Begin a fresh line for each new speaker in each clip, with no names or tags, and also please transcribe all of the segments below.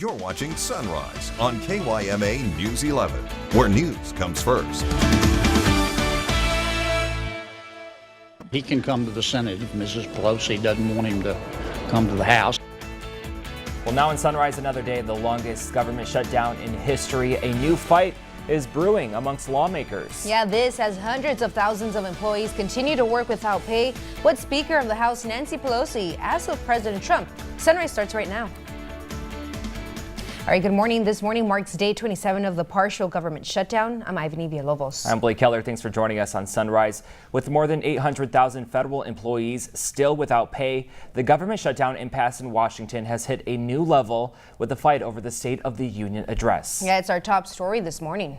You're watching Sunrise on KYMA News 11, where news comes first.
He can come to the Senate if Mrs. Pelosi doesn't want him to come to the House.
Well, now in Sunrise, another day of the longest government shutdown in history. A new fight is brewing amongst lawmakers.
Yeah, this as hundreds of thousands of employees continue to work without pay. What Speaker of the House Nancy Pelosi asked of President Trump. Sunrise starts right now. All right, good morning. This morning marks day 27 of the partial government shutdown. I'm Ivany Villalobos.
I'm Blake Keller. Thanks for joining us on Sunrise. With more than 800,000 federal employees still without pay, the government shutdown impasse in Washington has hit a new level with the fight over the State of the Union address.
Yeah, it's our top story this morning.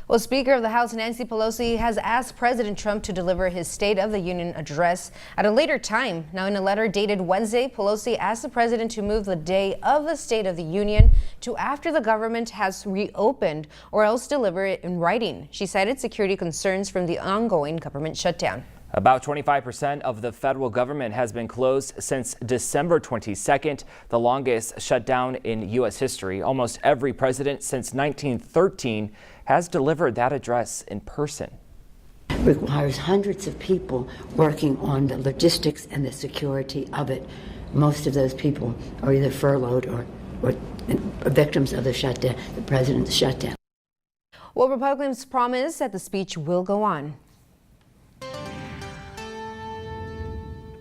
Well, Speaker of the House Nancy Pelosi has asked President Trump to deliver his State of the Union address at a later time. Now, in a letter dated Wednesday, Pelosi asked the president to move the day of the State of the Union to after the government has reopened, or else deliver it in writing. She cited security concerns from the ongoing government shutdown.
About 25% of the federal government has been closed since December 22nd, the longest shutdown in U.S. history. Almost every president since 1913 has delivered that address in person.
It requires hundreds of people working on the logistics and the security of it. Most of those people are either furloughed or victims of the shutdown, the president's shutdown.
Well, Republicans promise that the speech will go on.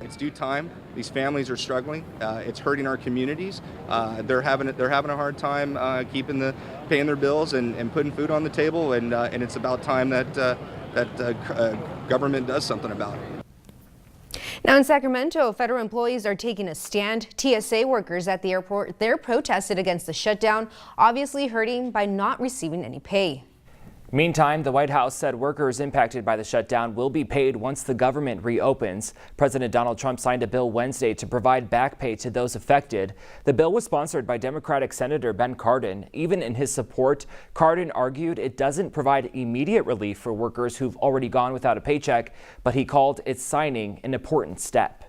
It's due time. These families are struggling. It's hurting our communities. They're having a hard time paying their bills and putting food on the table. And it's about time that government does something about it.
Now in Sacramento, federal employees are taking a stand. TSA workers at the airport, they're protested against the shutdown, obviously hurting by not receiving any pay.
Meantime, the White House said workers impacted by the shutdown will be paid once the government reopens. President Donald Trump signed a bill Wednesday to provide back pay to those affected. The bill was sponsored by Democratic Senator Ben Cardin. Even in his support, Cardin argued it doesn't provide immediate relief for workers who've already gone without a paycheck, but he called its signing an important step.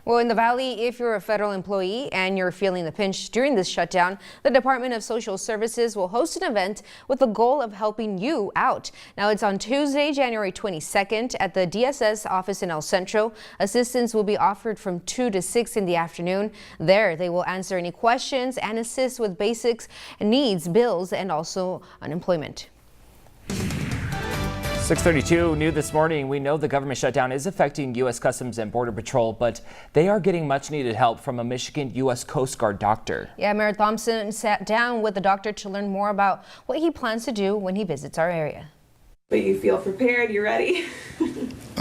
Well, in the Valley, if you're a federal employee and you're feeling the pinch during this shutdown, the Department of Social Services will host an event with the goal of helping you out. Now, it's on Tuesday, January 22nd at the DSS office in El Centro. Assistance will be offered from 2 to 6 in the afternoon. There, they will answer any questions and assist with basics, needs, bills, and also unemployment.
6:32 new this morning. We know the government shutdown is affecting U.S. Customs and Border Patrol, but they are getting much needed help from a Michigan U.S. Coast Guard doctor.
Yeah, Mayor Thompson sat down with the doctor to learn more about what he plans to do when he visits our area.
But you feel prepared? You ready?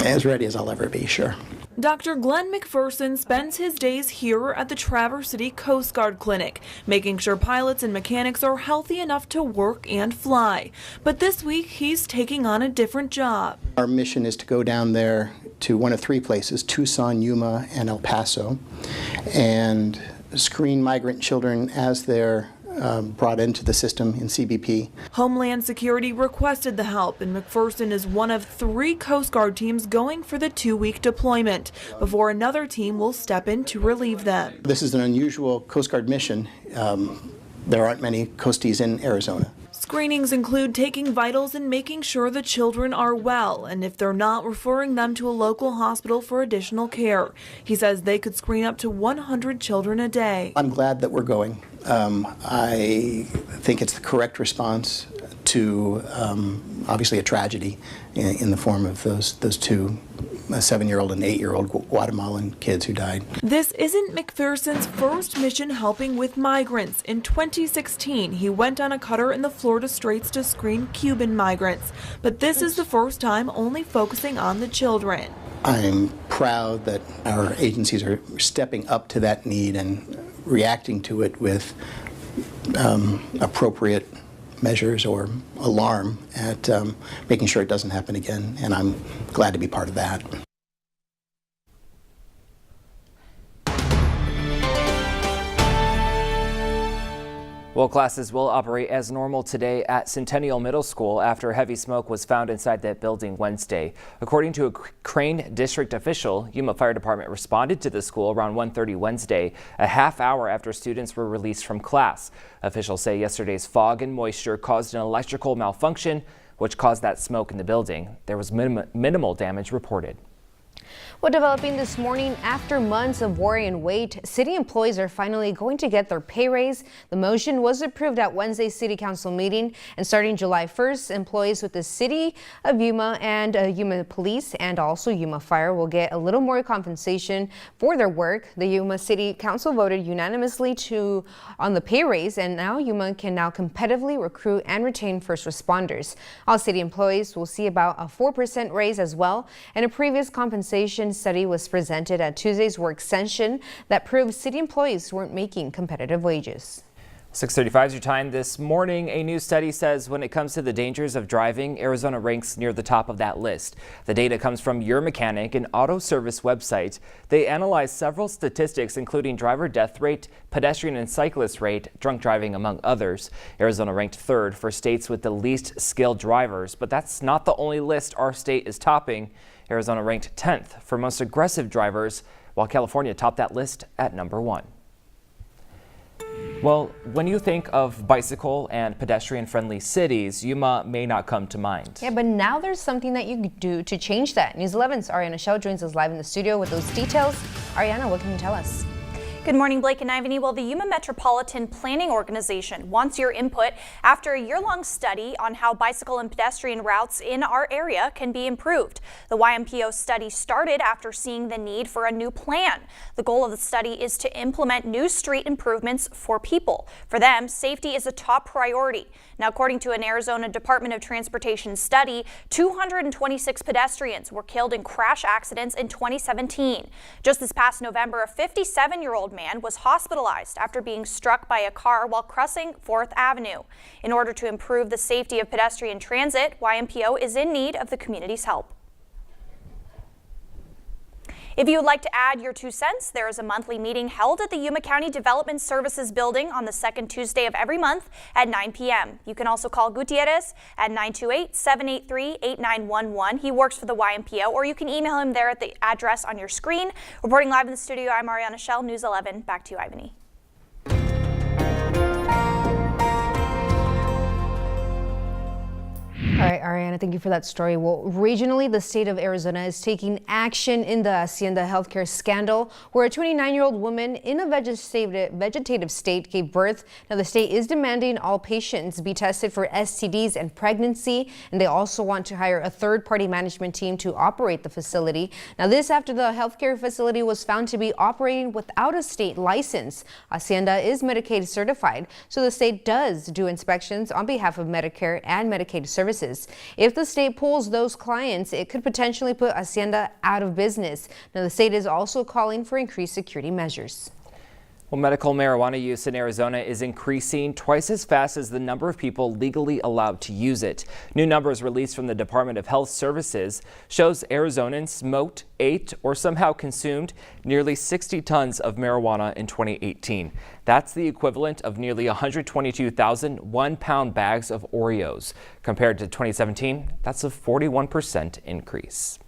As ready as I'll ever be, sure.
Dr. Glenn McPherson spends his days here at the Traverse City Coast Guard Clinic, making sure pilots and mechanics are healthy enough to work and fly. But this week, he's taking on a different job.
Our mission is to go down there to one of 3 places, Tucson, Yuma, and El Paso, and screen migrant children as they're brought into the system in CBP.
Homeland Security requested the help, and McPherson is one of 3 Coast Guard teams going for the 2-week deployment before another team will step in to relieve them.
This is an unusual Coast Guard mission. There aren't many Coasties in Arizona.
Screenings include taking vitals and making sure the children are well, and if they're not, referring them to a local hospital for additional care. He says they could screen up to 100 children a day.
I'm glad that we're going. I think it's the correct response to obviously a tragedy in the form of those 2, a 7-year-old and 8-year-old Guatemalan kids who died.
This isn't McPherson's first mission helping with migrants. In 2016, he went on a cutter in the Florida Straits to screen Cuban migrants. But this is the first time only focusing on the children.
I'm proud that our agencies are stepping up to that need and reacting to it with appropriate measures or alarm at making sure it doesn't happen again, and I'm glad to be part of that.
Well, classes will operate as normal today at Centennial Middle School after heavy smoke was found inside that building Wednesday. According to a Crane district official, Yuma Fire Department responded to the school around 1:30 Wednesday, a half hour after students were released from class. Officials say yesterday's fog and moisture caused an electrical malfunction, which caused that smoke in the building. There was minimal damage reported.
Well, developing this morning, after months of worry and wait, city employees are finally going to get their pay raise. The motion was approved at Wednesday's City Council meeting, and starting July 1st, employees with the City of Yuma and Yuma Police and also Yuma Fire will get a little more compensation for their work. The Yuma City Council voted unanimously on the pay raise, and now Yuma can now competitively recruit and retain first responders. All city employees will see about a 4% raise as well, and a previous compensation study was presented at Tuesday's work session that proved city employees weren't making competitive wages.
6:35 is your time this morning. A new study says when it comes to the dangers of driving, Arizona ranks near the top of that list. The data comes from Your Mechanic, an auto service website. They analyzed several statistics, including driver death rate, pedestrian and cyclist rate, drunk driving, among others. Arizona ranked third for states with the least skilled drivers, but that's not the only list our state is topping. Arizona ranked 10th for most aggressive drivers, while California topped that list at number 1. Well, when you think of bicycle and pedestrian-friendly cities, Yuma may not come to mind.
Yeah, but now there's something that you can do to change that. News 11's Ariana Shell joins us live in the studio with those details. Ariana, what can you tell us?
Good morning, Blake and Ivany. Well, the Yuma Metropolitan Planning Organization wants your input after a year-long study on how bicycle and pedestrian routes in our area can be improved. The YMPO study started after seeing the need for a new plan. The goal of the study is to implement new street improvements for people. For them, safety is a top priority. Now, according to an Arizona Department of Transportation study, 226 pedestrians were killed in crash accidents in 2017. Just this past November, a 57-year-old man was hospitalized after being struck by a car while crossing 4th Avenue. In order to improve the safety of pedestrian transit, YMPO is in need of the community's help. If you would like to add your 2 cents, there is a monthly meeting held at the Yuma County Development Services Building on the second Tuesday of every month at 9 p.m. You can also call Gutierrez at 928-783-8911. He works for the YMPO, or you can email him there at the address on your screen. Reporting live in the studio, I'm Ariana Shell, News 11. Back to you, Ivany.
All right, Ariana, thank you for that story. Well, regionally, the state of Arizona is taking action in the Hacienda healthcare scandal, where a 29-year-old woman in a vegetative state gave birth. Now, the state is demanding all patients be tested for STDs and pregnancy, and they also want to hire a third-party management team to operate the facility. Now, this after the healthcare facility was found to be operating without a state license. Hacienda is Medicaid certified, so the state does do inspections on behalf of Medicare and Medicaid services. If the state pulls those clients, it could potentially put Hacienda out of business. Now, the state is also calling for increased security measures.
Well, medical marijuana use in Arizona is increasing twice as fast as the number of people legally allowed to use it. New numbers released from the Department of Health Services shows Arizonans smoked, ate, or somehow consumed nearly 60 tons of marijuana in 2018. That's the equivalent of nearly 122,000 one-pound bags of Oreos. Compared to 2017, that's a 41% increase.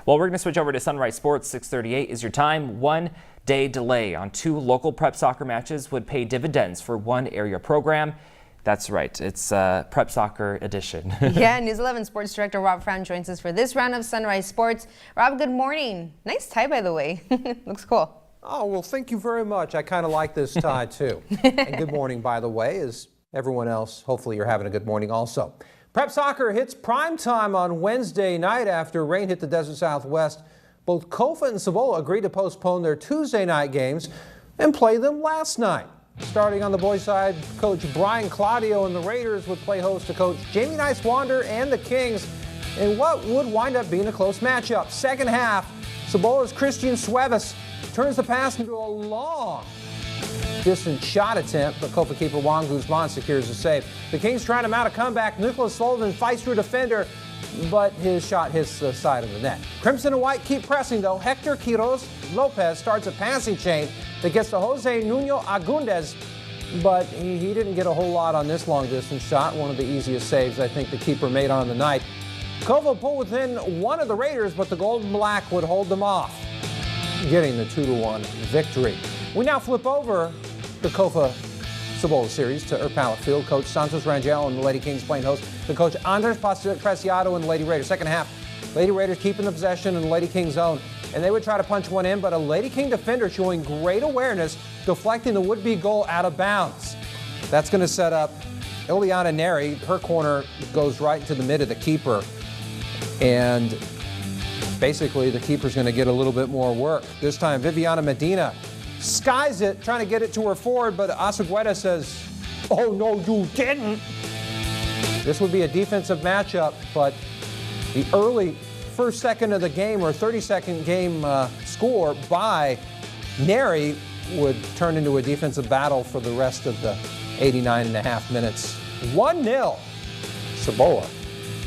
Well, we're going to switch over to Sunrise Sports. 6:38 is your time. 1 day delay on 2 local prep soccer matches would pay dividends for one area program. That's right. It's Prep Soccer Edition.
Yeah, News 11 Sports Director Rob Frown joins us for this round of Sunrise Sports. Rob, good morning. Nice tie, by the way. Looks cool.
Oh, well, thank you very much. I kind of like this tie, too. And good morning, by the way, as everyone else. Hopefully you're having a good morning also. Prep Soccer hits prime time on Wednesday night after rain hit the desert Southwest. Both Kofa and Cebolla agreed to postpone their Tuesday night games and play them last night. Starting on the boys' side, Coach Brian Claudio and the Raiders would play host to Coach Jamie Nice-Wander and the Kings in what would wind up being a close matchup. Second half, Cebolla's Christian Suevis turns the pass into a long distant shot attempt, but Kofa keeper Juan Guzman secures the save. The Kings trying to mount a comeback. Nicholas Sullivan fights through a defender, but his shot hits the side of the net. Crimson and White keep pressing, though. Hector Quiroz Lopez starts a passing chain that gets to Jose Nuno Agundez but he didn't get a whole lot on this long distance shot. One of the easiest saves I think the keeper made on the night. Kovo pulled within one of the Raiders, but the Gold and Black would hold them off, getting the 2-1 victory. We now flip over the Kofa Cibola series to Pallet Field. Coach Santos Rangel and the Lady Kings playing host to Coach Andres Preciado and the Lady Raiders. Second half, Lady Raiders keeping the possession in the Lady King zone, and they would try to punch one in, but a Lady King defender showing great awareness, deflecting the would-be goal out of bounds. That's going to set up Ileana Neri. Her corner goes right into the mid of the keeper, and basically the keeper's going to get a little bit more work. This time, Viviana Medina skies it, trying to get it to her forward, but Asagueta says, "Oh, no, you didn't." This would be a defensive matchup, but the early first second of the game or 30-second game score by Neri would turn into a defensive battle for the rest of the 89.5 minutes. 1-0, Cibola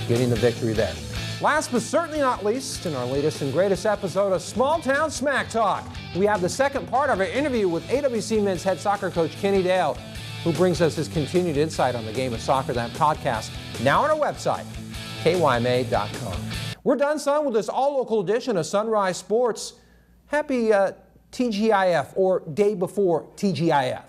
getting the victory there. Last but certainly not least, in our latest and greatest episode of Small Town Smack Talk, we have the second part of our interview with AWC men's head soccer coach Kenny Dale, who brings us his continued insight on the game of soccer. That podcast now on our website, kyma.com. We're done, son, with this all-local edition of Sunrise Sports. Happy TGIF, or day before TGIF.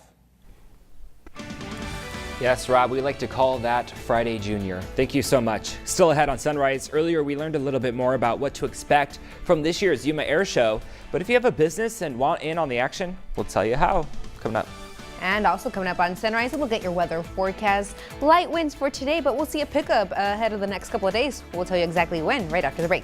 Yes, Rob, we like to call that Friday Junior. Thank you so much. Still ahead on Sunrise. Earlier, we learned a little bit more about what to expect from this year's Yuma Air Show. But if you have a business and want in on the action, we'll tell you how. Coming up.
And also coming up on Sunrise, we'll get your weather forecast. Light winds for today, but we'll see a pickup ahead of the next couple of days. We'll tell you exactly when, right after the break.